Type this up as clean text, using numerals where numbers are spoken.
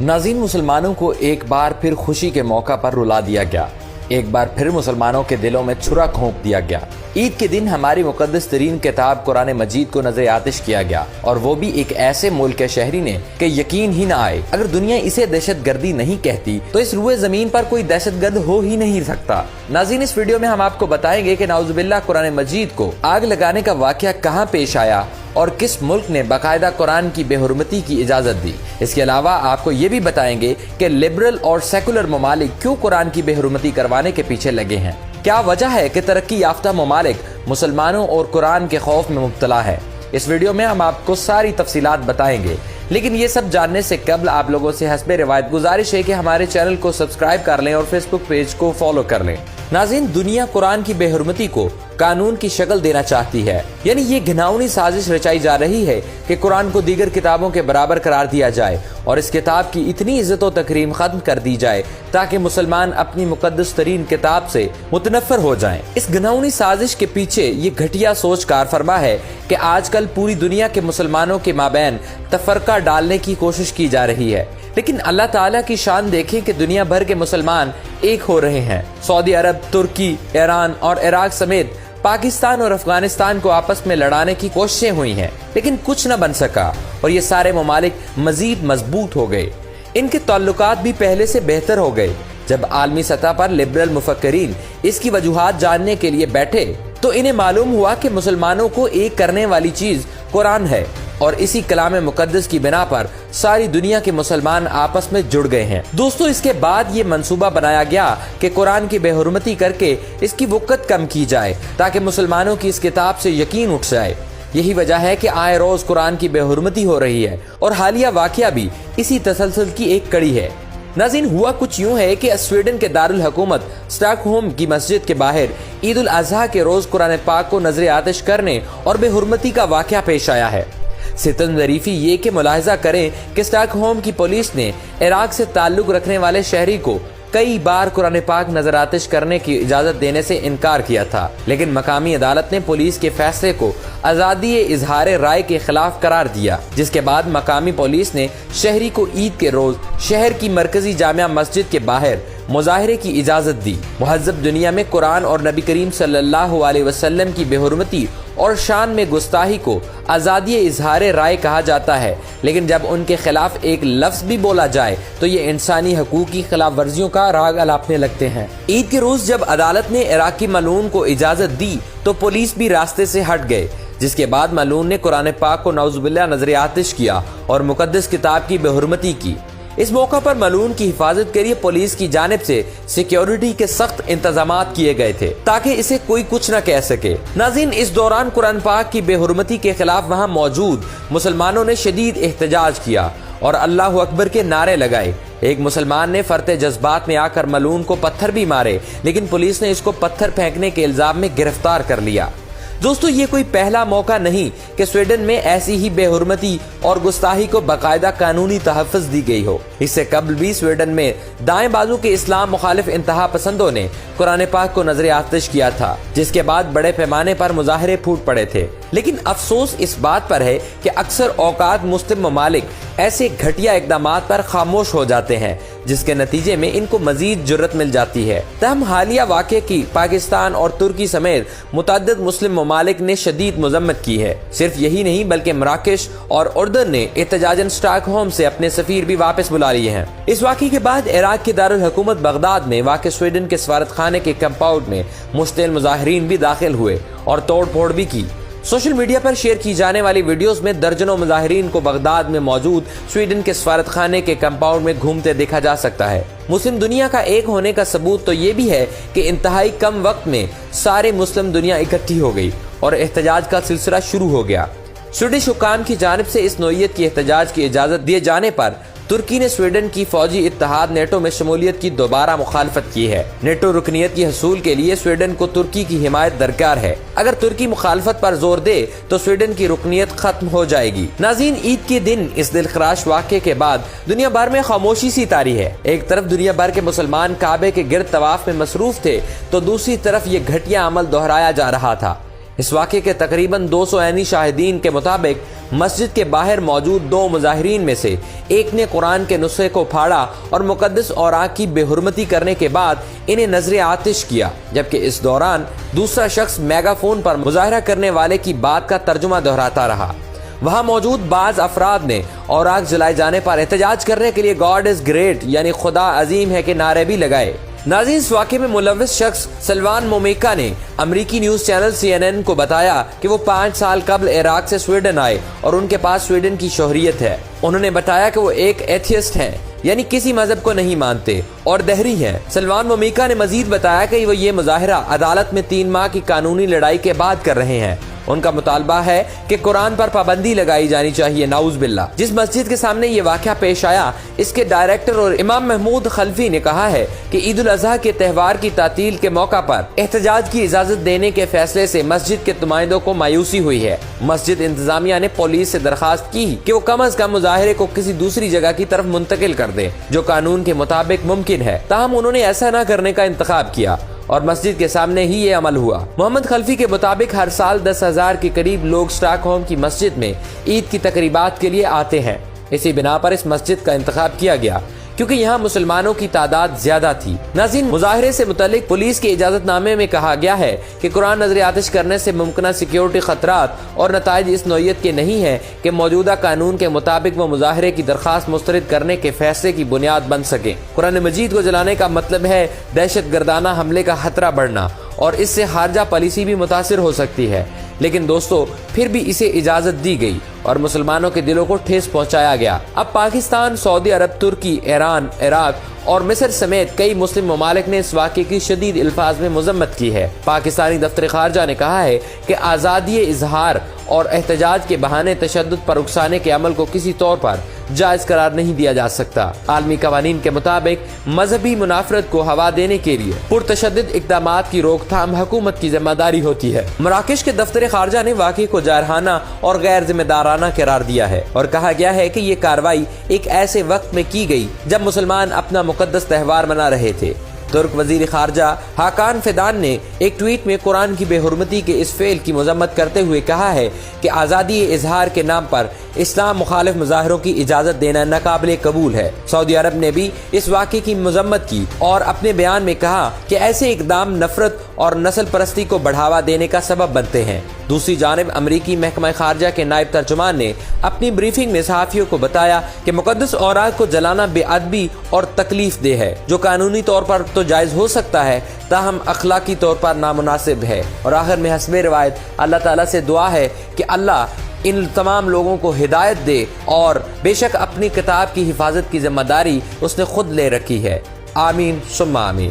ناظرین، مسلمانوں کو ایک بار پھر خوشی کے موقع پر رلا دیا گیا، ایک بار پھر مسلمانوں کے دلوں میں چھرا گھونپ دیا گیا۔ عید کے دن ہماری مقدس ترین کتاب قرآن مجید کو نظر آتش کیا گیا، اور وہ بھی ایک ایسے ملک کے شہری نے کہ یقین ہی نہ آئے۔ اگر دنیا اسے دہشت گردی نہیں کہتی تو اس روئے زمین پر کوئی دہشت گرد ہو ہی نہیں سکتا۔ ناظرین، اس ویڈیو میں ہم آپ کو بتائیں گے کہ نعوذ باللہ قرآن مجید کو آگ لگانے کا واقعہ کہاں پیش آیا اور کس ملک نے باقاعدہ قرآن کی بے حرمتی کی اجازت دی۔ اس کے علاوہ آپ کو یہ بھی بتائیں گے کہ لبرل اور سیکولر ممالک کیوں قرآن کی بے حرمتی کروانے کے پیچھے لگے ہیں۔ کیا وجہ ہے کہ ترقی یافتہ ممالک مسلمانوں اور قرآن کے خوف میں مبتلا ہے۔ اس ویڈیو میں ہم آپ کو ساری تفصیلات بتائیں گے، لیکن یہ سب جاننے سے قبل آپ لوگوں سے حسب روایت گزارش ہے کہ ہمارے چینل کو سبسکرائب کر لیں اور فیس بک پیج کو فالو کر لیں۔ ناظرین، دنیا قرآن کی بے حرمتی کو قانون کی شکل دینا چاہتی ہے، یعنی یہ گھناؤنی سازش رچائی جا رہی ہے کہ قرآن کو دیگر کتابوں کے برابر قرار دیا جائے اور اس کتاب کی اتنی عزت و تکریم ختم کر دی جائے تاکہ مسلمان اپنی مقدس ترین کتاب سے متنفر ہو جائیں۔ اس گھناؤنی سازش کے پیچھے یہ گھٹیا سوچ کار فرما ہے کہ آج کل پوری دنیا کے مسلمانوں کے مابین تفرقہ ڈالنے کی کوشش کی جا رہی ہے، لیکن اللہ تعالیٰ کی شان دیکھیں کہ دنیا بھر کے مسلمان ایک ہو رہے ہیں۔ سعودی عرب، ترکی، ایران اور عراق سمیت پاکستان اور افغانستان کو آپس میں لڑانے کی کوششیں ہوئی ہیں، لیکن کچھ نہ بن سکا اور یہ سارے ممالک مزید مضبوط ہو گئے۔ ان کے تعلقات بھی پہلے سے بہتر ہو گئے۔ جب عالمی سطح پر لبرل مفکرین اس کی وجوہات جاننے کے لیے بیٹھے تو انہیں معلوم ہوا کہ مسلمانوں کو ایک کرنے والی چیز قرآن ہے، اور اسی کلام مقدس کی بنا پر ساری دنیا کے مسلمان آپس میں جڑ گئے ہیں۔ دوستو، اس کے بعد یہ منصوبہ بنایا گیا کہ قرآن کی بے حرمتی کر کے اس کی وقت کم کی جائے تاکہ مسلمانوں کی اس کتاب سے یقین اٹھ جائے۔ یہی وجہ ہے کہ آئے روز قرآن کی بے حرمتی ہو رہی ہے، اور حالیہ واقعہ بھی اسی تسلسل کی ایک کڑی ہے۔ ناظرین، ہوا کچھ یوں ہے کہ سویڈن کے دارالحکومت اسٹاک ہوم کی مسجد کے باہر عید الاضحیٰ کے روز قرآن پاک کو نظر آتش کرنے اور بے حرمتی کا واقعہ پیش آیا ہے۔ ستم ظریفی یہ کہ ملاحظہ کریں کہ اسٹاک ہوم کی پولیس نے عراق سے تعلق رکھنے والے شہری کو کئی بار قرآن پاک نظر آتش کرنے کی اجازت دینے سے انکار کیا تھا، لیکن مقامی عدالت نے پولیس کے فیصلے کو آزادی اظہار رائے کے خلاف قرار دیا، جس کے بعد مقامی پولیس نے شہری کو عید کے روز شہر کی مرکزی جامع مسجد کے باہر مظاہرے کی اجازت دی۔ مہذب دنیا میں قرآن اور نبی کریم صلی اللہ علیہ وسلم کی بے حرمتی اور شان میں گستاخی کو آزادی اظہار رائے کہا جاتا ہے، لیکن جب ان کے خلاف ایک لفظ بھی بولا جائے تو یہ انسانی حقوق کی خلاف ورزیوں کا راگ الاپنے لگتے ہیں۔ عید کے روز جب عدالت نے عراقی ملعون کو اجازت دی تو پولیس بھی راستے سے ہٹ گئے، جس کے بعد ملعون نے قرآن پاک کو نعوذ باللہ نظر آتش کیا اور مقدس کتاب کی بے حرمتی کی۔ اس موقع پر ملعون کی حفاظت کے لیے پولیس کی جانب سے سیکیورٹی کے سخت انتظامات کیے گئے تھے تاکہ اسے کوئی کچھ نہ کہہ سکے۔ ناظرین، اس دوران قرآن پاک کی بے حرمتی کے خلاف وہاں موجود مسلمانوں نے شدید احتجاج کیا اور اللہ اکبر کے نعرے لگائے۔ ایک مسلمان نے فرط جذبات میں آ کر ملعون کو پتھر بھی مارے، لیکن پولیس نے اس کو پتھر پھینکنے کے الزام میں گرفتار کر لیا۔ دوستو، یہ کوئی پہلا موقع نہیں کہ سویڈن میں ایسی ہی بے حرمتی اور گستاخی کو باقاعدہ قانونی تحفظ دی گئی ہو۔ اس سے قبل بھی سویڈن میں دائیں بازو کے اسلام مخالف انتہا پسندوں نے قرآن پاک کو نظر آتش کیا تھا، جس کے بعد بڑے پیمانے پر مظاہرے پھوٹ پڑے تھے۔ لیکن افسوس اس بات پر ہے کہ اکثر اوقات مسلم ممالک ایسے گھٹیا اقدامات پر خاموش ہو جاتے ہیں، جس کے نتیجے میں ان کو مزید جرت مل جاتی ہے۔ تاہم حالیہ واقعے کی پاکستان اور ترکی سمیت متعدد مسلم ممالک نے شدید مذمت کی ہے۔ صرف یہی نہیں بلکہ مراکش اور اردن نے احتجاجاً اسٹاک ہوم سے اپنے سفیر بھی واپس بلا لیے ہیں۔ اس واقعے کے بعد عراق کے دارالحکومت بغداد میں واقع سویڈن کے سفارت خانے کے کمپاؤنڈ میں مشتعل مظاہرین بھی داخل ہوئے اور توڑ پھوڑ بھی کی۔ سوشل میڈیا پر شیئر کی جانے والی ویڈیوز میں درجنوں مظاہرین کو بغداد میں موجود سویڈن کے سفارت خانے کے کمپاؤنڈ میں گھومتے دیکھا جا سکتا ہے۔ مسلم دنیا کا ایک ہونے کا ثبوت تو یہ بھی ہے کہ انتہائی کم وقت میں سارے مسلم دنیا اکٹھی ہو گئی اور احتجاج کا سلسلہ شروع ہو گیا۔ سویڈش حکام کی جانب سے اس نوعیت کی احتجاج کی اجازت دیے جانے پر ترکی نے سویڈن کی فوجی اتحاد نیٹو میں شمولیت کی دوبارہ مخالفت کی ہے۔ نیٹو رکنیت کی حصول کے لیے سویڈن کو ترکی کی حمایت درکار ہے۔ اگر ترکی مخالفت پر زور دے تو سویڈن کی رکنیت ختم ہو جائے گی۔ ناظرین، عید کے دن اس دلخراش واقعے کے بعد دنیا بھر میں خاموشی سی طاری ہے۔ ایک طرف دنیا بھر کے مسلمان کعبے کے گرد طواف میں مصروف تھے تو دوسری طرف یہ گھٹیا عمل دہرایا جا رہا تھا۔ اس واقعے کے تقریباً 200 عینی شاہدین کے مطابق مسجد کے باہر موجود 2 مظاہرین میں سے ایک نے قرآن کے نسخے کو پھاڑا اور مقدس اوراق کی بے حرمتی کرنے کے بعد انہیں نذر آتش کیا، جبکہ اس دوران دوسرا شخص میگا فون پر مظاہرہ کرنے والے کی بات کا ترجمہ دہراتا رہا۔ وہاں موجود بعض افراد نے اوراق جلائے جانے پر احتجاج کرنے کے لیے گاڈ از گریٹ یعنی خدا عظیم ہے کے نعرے بھی لگائے۔ ناظرین، اس واقعے میں ملوث شخص سلوان مومیکا نے امریکی نیوز چینل CNN کو بتایا کہ وہ 5 سال قبل عراق سے سویڈن آئے اور ان کے پاس سویڈن کی شہریت ہے۔ انہوں نے بتایا کہ وہ ایک ایتھیسٹ ہیں، یعنی کسی مذہب کو نہیں مانتے اور دہری ہیں۔ سلوان مومیکا نے مزید بتایا کہ وہ یہ مظاہرہ عدالت میں 3 ماہ کی قانونی لڑائی کے بعد کر رہے ہیں۔ ان کا مطالبہ ہے کہ قرآن پر پابندی لگائی جانی چاہیے، نعوذ باللہ۔ جس مسجد کے سامنے یہ واقعہ پیش آیا، اس کے ڈائریکٹر اور امام محمود خلفی نے کہا ہے کہ عید الاضحیٰ کے تہوار کی تعطیل کے موقع پر احتجاج کی اجازت دینے کے فیصلے سے مسجد کے نمائندوں کو مایوسی ہوئی ہے۔ مسجد انتظامیہ نے پولیس سے درخواست کی کہ وہ کم از کم مظاہرے کو کسی دوسری جگہ کی طرف منتقل کر دے جو قانون کے مطابق ممکن ہے، تاہم انہوں نے ایسا نہ کرنے کا انتخاب کیا اور مسجد کے سامنے ہی یہ عمل ہوا۔ محمد خلفی کے مطابق ہر سال 10,000 کے قریب لوگ اسٹاک ہوم کی مسجد میں عید کی تقریبات کے لیے آتے ہیں۔ اسی بنا پر اس مسجد کا انتخاب کیا گیا کیونکہ یہاں مسلمانوں کی تعداد زیادہ تھی۔ ناظرین، مظاہرے سے متعلق پولیس کے اجازت نامے میں کہا گیا ہے کہ قرآن نذر آتش کرنے سے ممکنہ سیکیورٹی خطرات اور نتائج اس نوعیت کے نہیں ہیں کہ موجودہ قانون کے مطابق وہ مظاہرے کی درخواست مسترد کرنے کے فیصلے کی بنیاد بن سکیں۔ قرآن مجید کو جلانے کا مطلب ہے دہشت گردانہ حملے کا خطرہ بڑھنا اور اس سے خارجہ پالیسی بھی متاثر ہو سکتی ہے، لیکن دوستو پھر بھی اسے اجازت دی گئی اور مسلمانوں کے دلوں کو ٹھیس پہنچایا گیا۔ اب پاکستان، سعودی عرب، ترکی، ایران، عراق اور مصر سمیت کئی مسلم ممالک نے اس واقعے کی شدید الفاظ میں مذمت کی ہے۔ پاکستانی دفتر خارجہ نے کہا ہے کہ آزادی اظہار اور احتجاج کے بہانے تشدد پر اکسانے کے عمل کو کسی طور پر جائز قرار نہیں دیا جا سکتا۔ عالمی قوانین کے مطابق مذہبی منافرت کو ہوا دینے کے لیے پرتشدد اقدامات کی روک تھام حکومت کی ذمہ داری ہوتی ہے۔ مراکش کے دفتر خارجہ نے واقعے کو جارحانہ اور غیر ذمہ دارانہ قرار دیا ہے اور کہا گیا ہے کہ یہ کارروائی ایک ایسے وقت میں کی گئی جب مسلمان اپنا مقدس تہوار منا رہے تھے۔ ترک وزیر خارجہ ہاکان فیدان نے ایک ٹویٹ میں قرآن کی بے حرمتی کے اس فعل کی مذمت کرتے ہوئے کہا ہے کہ آزادی اظہار کے نام پر اسلام مخالف مظاہروں کی اجازت دینا ناقابل قبول ہے۔ سعودی عرب نے بھی اس واقعے کی مذمت کی اور اپنے بیان میں کہا کہ ایسے اقدام نفرت اور نسل پرستی کو بڑھاوا دینے کا سبب بنتے ہیں۔ دوسری جانب امریکی محکمہ خارجہ کے نائب ترجمان نے اپنی بریفنگ میں صحافیوں کو بتایا کہ مقدس اوراق کو جلانا بے ادبی اور تکلیف دہ ہے، جو قانونی طور پر تو جائز ہو سکتا ہے تاہم اخلاقی طور پر نامناسب ہے۔ اور آخر میں حسب روایت اللہ تعالیٰ سے دعا ہے کہ اللہ ان تمام لوگوں کو ہدایت دے اور بے شک اپنی کتاب کی حفاظت کی ذمہ داری اس نے خود لے رکھی ہے۔ آمین ثم آمین۔